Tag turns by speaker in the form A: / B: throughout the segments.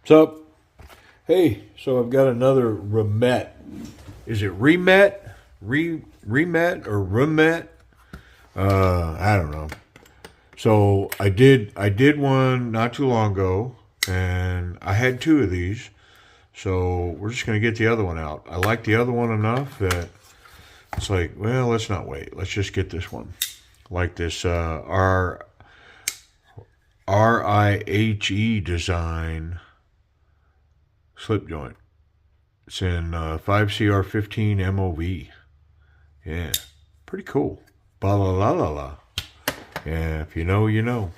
A: What's up? Hey, so I've got another remette. Is it remette? Remette or remette? I don't know. So I did one not too long ago, and I had two of these. So we're just gonna get the other one out. I like the other one enough that it's like, well, let's not wait. Let's just get this one. Like this RIHE design slip joint. It's in 5CR15 MOV. Yeah, pretty cool. Ba la la la la. Yeah, if you know, you know.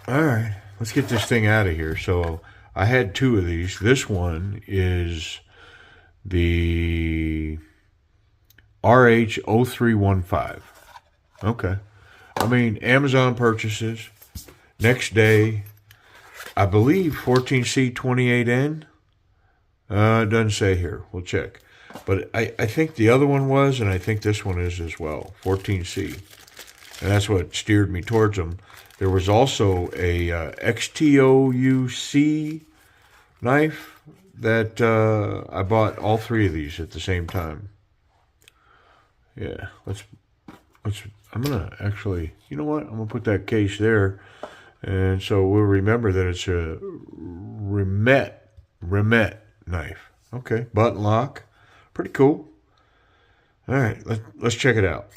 A: All right, let's get this thing out of here. So I had two of these. This one is the RH0315. Okay. I mean, Amazon purchases. Next day, I believe 14C28N. It doesn't say here. We'll check. But I think the other one was, and I think this one is as well, 14C. And that's what steered me towards them. There was also a XTOUC knife that I bought all three of these at the same time. Yeah, I'm going to actually, you know what? I'm going to put that case there. And so we'll remember that it's a remette knife. Okay, button lock. Pretty cool. All right, let's check it out.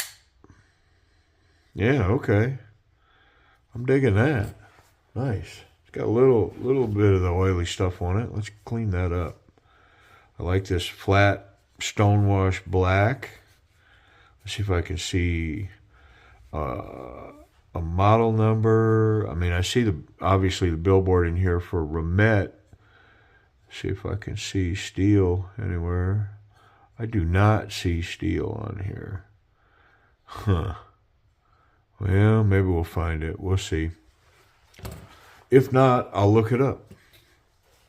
A: Yeah, okay. I'm digging that. Nice. It's got a little bit of the oily stuff on it. Let's clean that up. I like this flat stonewash black. Let's see if I can see a model number. I mean, I see obviously the billboard in here for Remette. See if I can see steel anywhere. I do not see steel on here. Huh. Well, maybe we'll find it. We'll see. If not, I'll look it up.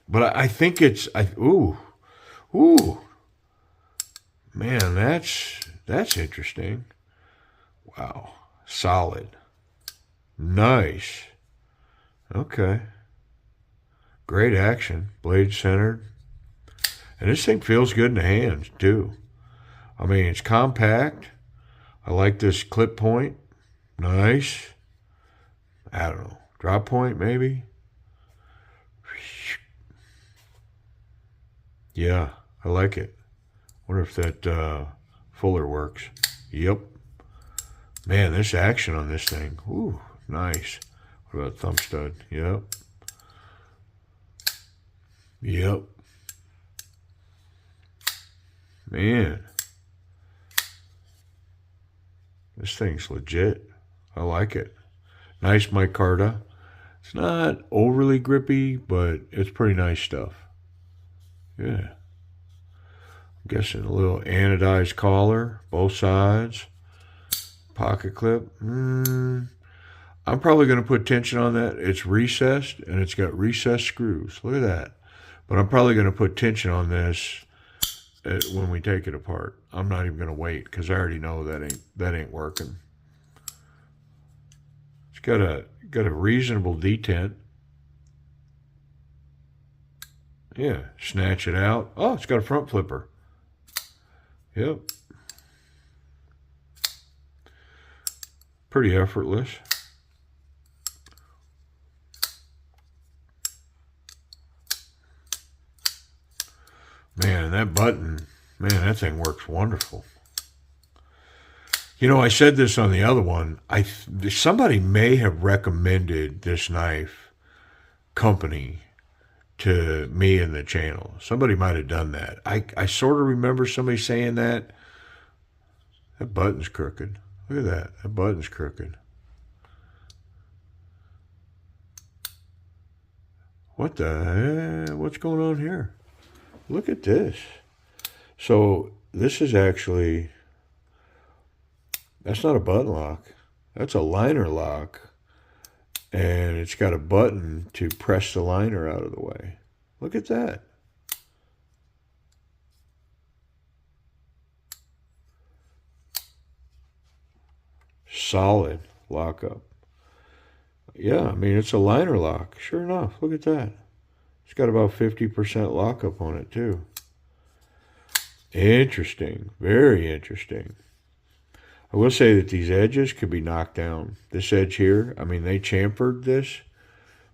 A: But I think it's ooh. Man, that's interesting. Wow. Solid. Nice. Okay. Great action. Blade centered. And this thing feels good in the hands, too. I mean, it's compact. I like this clip point. Nice. I don't know. Drop point, maybe? Yeah, I like it. Wonder if that fuller works. Yep. Man, this action on this thing. Ooh, nice. What about thumb stud? Yep. Yep. Man. This thing's legit. I like it. Nice micarta. It's not overly grippy, but it's pretty nice stuff. Yeah. I'm guessing a little anodized collar, both sides. Pocket clip. I'm probably going to put tension on that. It's recessed, and it's got recessed screws. Look at that. But I'm probably going to put tension on this when we take it apart. I'm not even going to wait because I already know that ain't working. It's got a reasonable detent. Yeah, snatch it out. Oh, it's got a front flipper. Yep. Pretty effortless. Man, that button, man, that thing works wonderful. You know, I said this on the other one. Somebody may have recommended this knife company to me in the channel. Somebody might have done that. I sort of remember somebody saying that. That button's crooked. Look at that. That button's crooked. What the? What's going on here? Look at this. So this is actually, that's not a button lock. That's a liner lock. And it's got a button to press the liner out of the way. Look at that. Solid lockup. Yeah, I mean, it's a liner lock. Sure enough, look at that. It's got about 50% lockup on it, too. Interesting. Very interesting. I will say that these edges could be knocked down. This edge here, I mean, they chamfered this,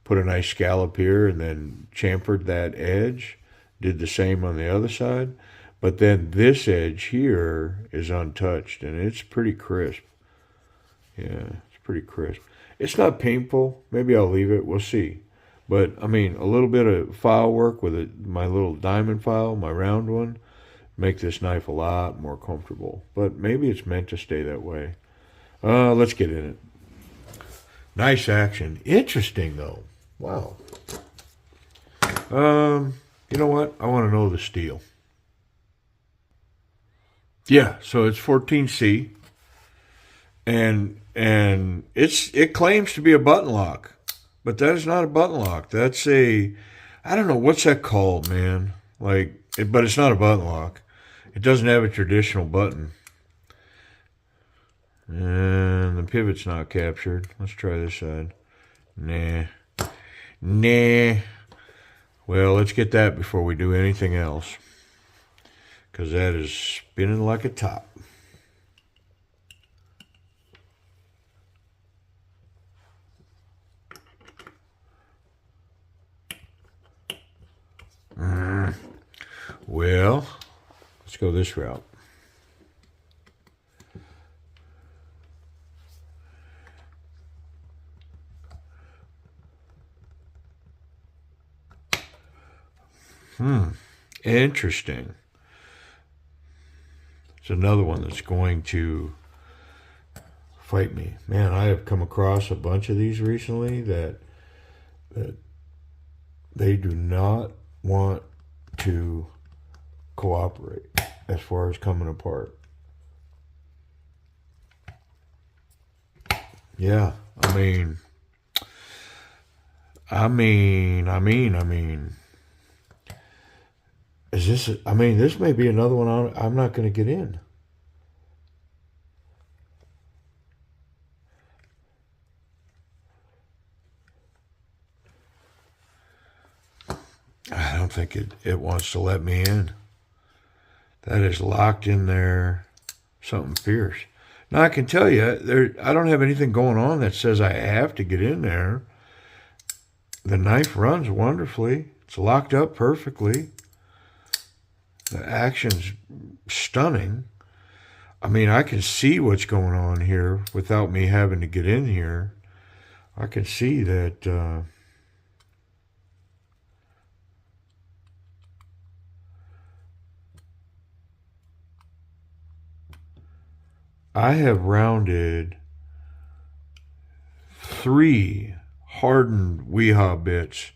A: put a nice scallop here, and then chamfered that edge. Did the same on the other side. But then this edge here is untouched, and it's pretty crisp. Yeah, it's pretty crisp. It's not painful. Maybe I'll leave it. We'll see. But, I mean, a little bit of file work with my little diamond file, my round one, make this knife a lot more comfortable. But maybe it's meant to stay that way. Let's get in it. Nice action. Interesting, though. Wow. You know what? I want to know the steel. Yeah, so it's 14C. And it claims to be a button lock. But that is not a button lock. That's I don't know, what's that called, man? But it's not a button lock. It doesn't have a traditional button. And the pivot's not captured. Let's try this side. Nah. Well, let's get that before we do anything else. Because that is spinning like a top. Well, let's go this route. Interesting. It's another one that's going to fight me. Man, I have come across a bunch of these recently that they do not want to cooperate as far as coming apart. Yeah, I mean, is this, this may be another one I'm not going to get in. I don't think it wants to let me in. That is locked in there, something fierce. Now, I can tell you, I don't have anything going on that says I have to get in there. The knife runs wonderfully. It's locked up perfectly. The action's stunning. I mean, I can see what's going on here without me having to get in here. I can see that... I have rounded 3 hardened Weehaw bits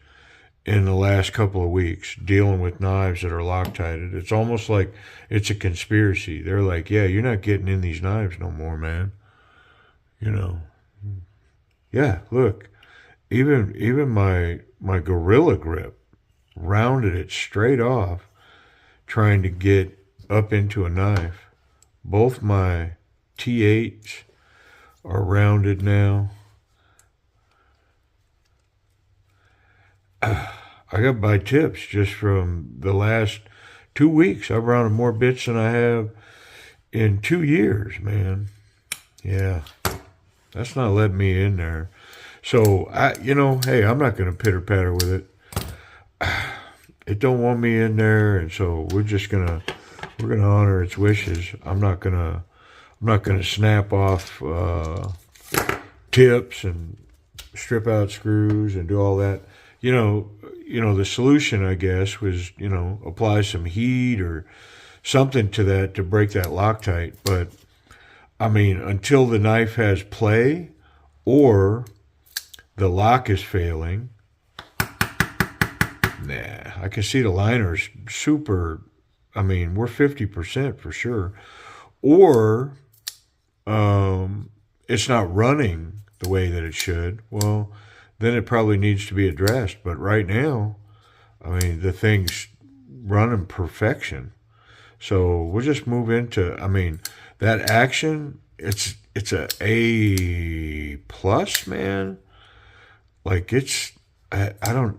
A: in the last couple of weeks dealing with knives that are Loctited. It's almost like it's a conspiracy. They're like, yeah, you're not getting in these knives no more, man. You know. Yeah, look. Even my Gorilla Grip rounded it straight off trying to get up into a knife. Both my T8s are rounded now. I got my tips just from the last 2 weeks. I've rounded more bits than I have in 2 years, man. Yeah, that's not letting me in there. So, hey, I'm not going to pitter patter with it. It don't want me in there, and so we're gonna honor its wishes. I'm not gonna snap off tips and strip out screws and do all that. The solution, I guess, was, apply some heat or something to that to break that Loctite. But, until the knife has play or the lock is failing, nah, I can see the liner's super, we're 50% for sure. Or it's not running the way that it should. Well, then it probably needs to be addressed. But right now, the thing's running perfection. So we'll just move into, that action, it's a plus, man. like I don't,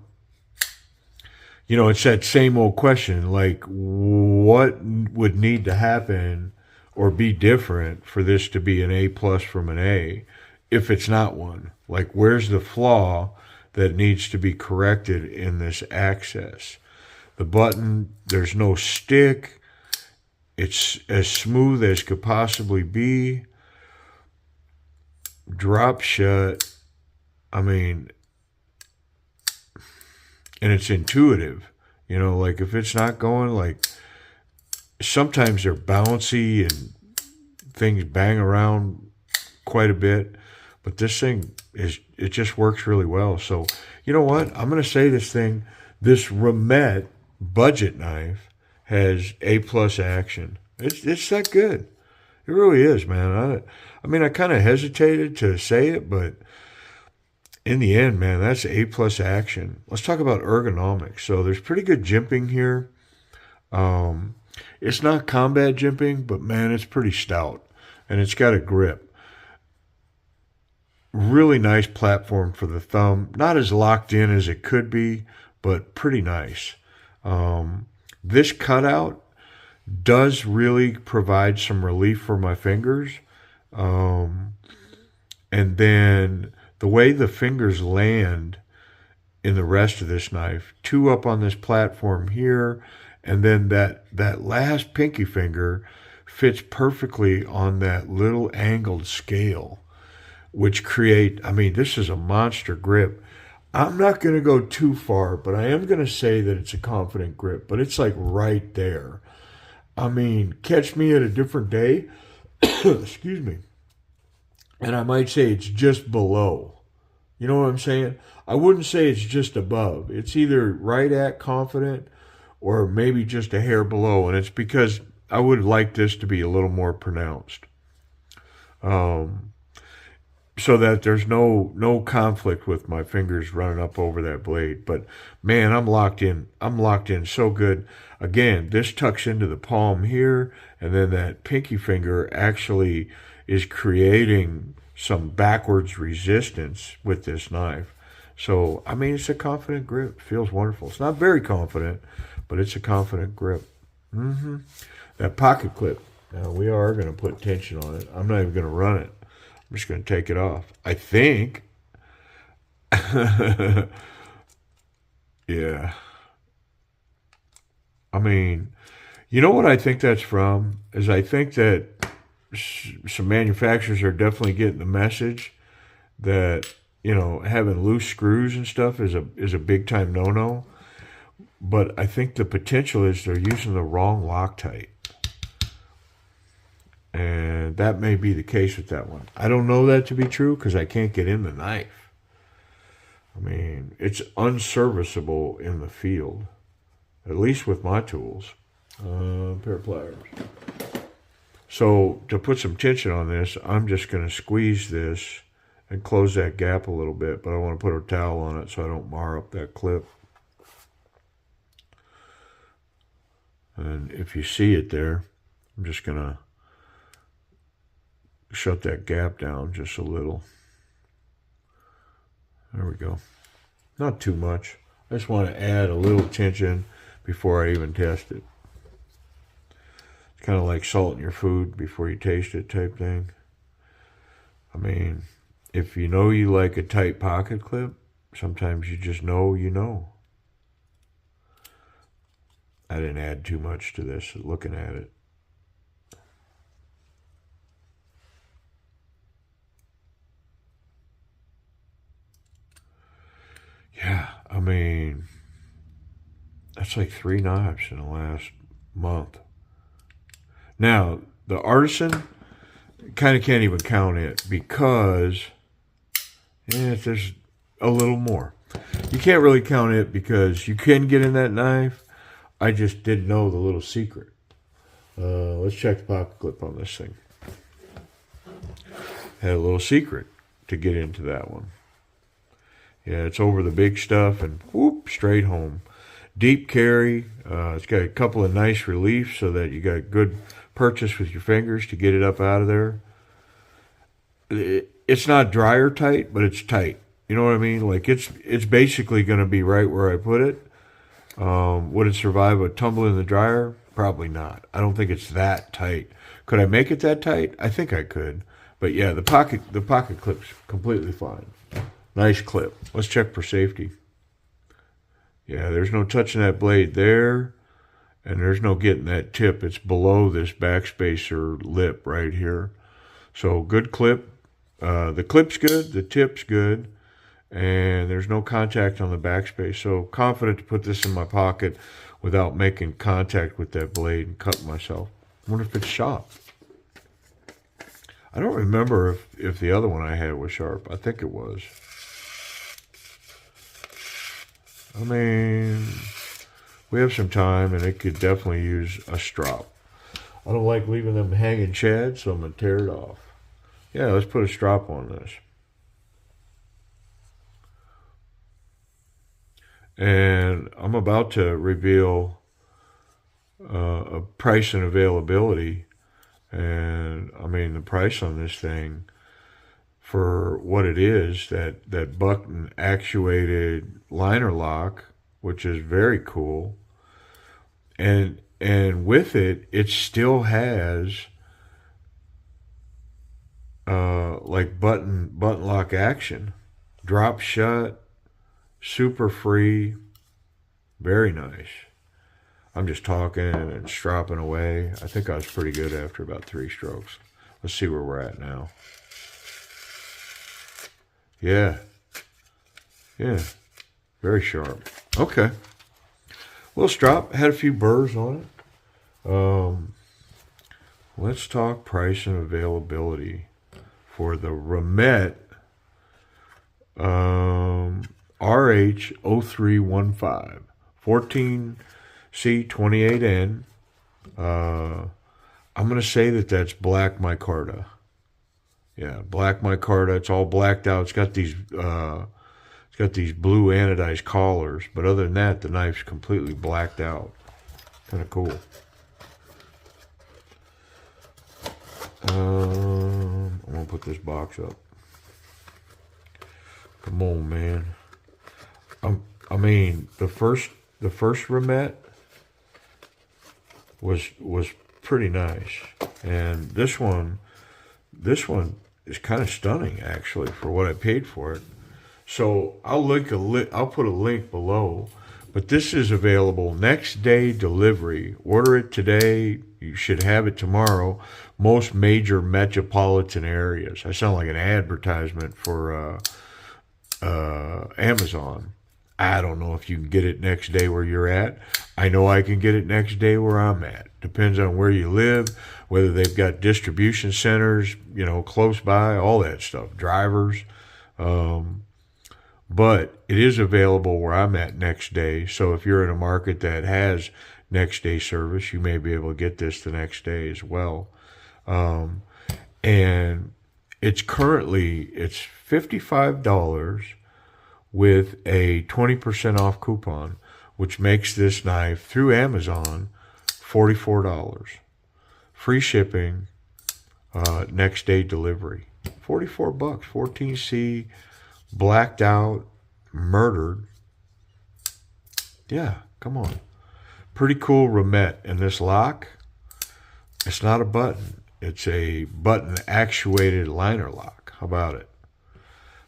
A: it's that same old question. Like, what would need to happen or be different for this to be an A plus from an A if it's not one? Like, where's the flaw that needs to be corrected in this access? The button, there's no stick. It's as smooth as could possibly be. Drop shut. I mean, and it's intuitive. Like if it's not going, like sometimes they're bouncy and things bang around quite a bit, but this thing it just works really well. So you know what? I'm going to say this Remette budget knife has A plus action. It's that good. It really is, man. I mean, I kind of hesitated to say it, but in the end, man, that's A plus action. Let's talk about ergonomics. So there's pretty good jimping here. It's not combat jimping, but man, it's pretty stout, and it's got a grip. Really nice platform for the thumb. Not as locked in as it could be, but pretty nice. This cutout does really provide some relief for my fingers. And then the way the fingers land in the rest of this knife, 2 up on this platform here, and then that last pinky finger fits perfectly on that little angled scale, which this is a monster grip. I'm not going to go too far, but I am going to say that it's a confident grip, but it's like right there. I mean, catch me at a different day, excuse me, and I might say it's just below. You know what I'm saying? I wouldn't say it's just above. It's either right at confident or maybe just a hair below, and it's because I would like this to be a little more pronounced. So that there's no conflict with my fingers running up over that blade. But man, I'm locked in. I'm locked in so good. Again, this tucks into the palm here, and then that pinky finger actually is creating some backwards resistance with this knife. So, I mean, it's a confident grip. It feels wonderful. It's not very confident, but it's a confident grip. That pocket clip, now we are going to put tension on it. I'm not even going to run it. I'm just going to take it off. I think. Yeah. I mean, you know what I think that's from? Is I think that some manufacturers are definitely getting the message that, having loose screws and stuff is a big time no-no. But I think the potential is they're using the wrong Loctite. And that may be the case with that one. I don't know that to be true because I can't get in the knife. I mean, it's unserviceable in the field, at least with my tools. Pair of pliers. So to put some tension on this, I'm just going to squeeze this and close that gap a little bit, but I want to put a towel on it so I don't mar up that clip. And if you see it there, I'm just going to shut that gap down just a little. There we go. Not too much. I just want to add a little tension before I even test it. It's kind of like salting your food before you taste it type thing. I mean, if you know you like a tight pocket clip, sometimes you just know you know. I didn't add too much to this looking at it. Yeah, I mean, that's like 3 knives in the last month. Now, the Artisan, kind of can't even count it because there's a little more. You can't really count it because you can get in that knife. I just didn't know the little secret. Let's check the pocket clip on this thing. Had a little secret to get into that one. Yeah, it's over the big stuff and whoop, straight home. Deep carry. It's got a couple of nice reliefs so that you got good purchase with your fingers to get it up out of there. It's not dryer tight, but it's tight. You know what I mean? Like it's basically going to be right where I put it. Would it survive a tumble in the dryer? Probably not. I don't think it's that tight. Could I make it that tight? I think I could. But yeah, the pocket clip's completely fine. Nice clip. Let's check for safety. Yeah, there's no touching that blade there, and there's no getting that tip. It's below this backspacer lip right here. So good clip. The clip's good. The tip's good. And there's no contact on the backspace. So confident to put this in my pocket without making contact with that blade and cutting myself. I wonder if it's sharp. I don't remember if the other one I had was sharp. I think it was. I mean, we have some time, and it could definitely use a strop. I don't like leaving them hanging shad, so I'm going to tear it off. Yeah, let's put a strop on this. And I'm about to reveal a price and availability. And I mean, the price on this thing for what it is, that button actuated liner lock, which is very cool. And with it, it still has like button lock action. Drop shut, super free, very nice. I'm just talking and stropping away. I think I was pretty good after about 3 strokes. Let's see where we're at now. Yeah. Yeah. Very sharp. Okay. Little strop. Had a few burrs on it. Let's talk price and availability for the REMETTE RH0315 14C28N. I'm going to say that's black micarta. Yeah, black micarta. It's all blacked out. It's got these blue anodized collars, but other than that, the knife's completely blacked out. Kind of cool. I'm gonna put this box up. Come on, man. I mean, the first REMETTE was pretty nice, and this one is kind of stunning actually for what I paid for it. So I'll put a link below, but this is available next day delivery. Order it today. You should have it tomorrow. Most major metropolitan areas. I sound like an advertisement for Amazon. I don't know if you can get it next day where you're at. I know I can get it next day where I'm at. Depends on where you live, whether they've got distribution centers, close by, all that stuff, drivers. But it is available where I'm at next day. So if you're in a market that has next day service, you may be able to get this the next day as well. And it's $55 with a 20% off coupon, which makes this knife through Amazon $44. Free shipping, next day delivery. $44, 14C, blacked out, murdered. Yeah, come on. Pretty cool REMETTE. And this lock, it's not a button. It's a button actuated liner lock. How about it?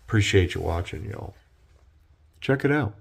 A: Appreciate you watching, y'all. Check it out.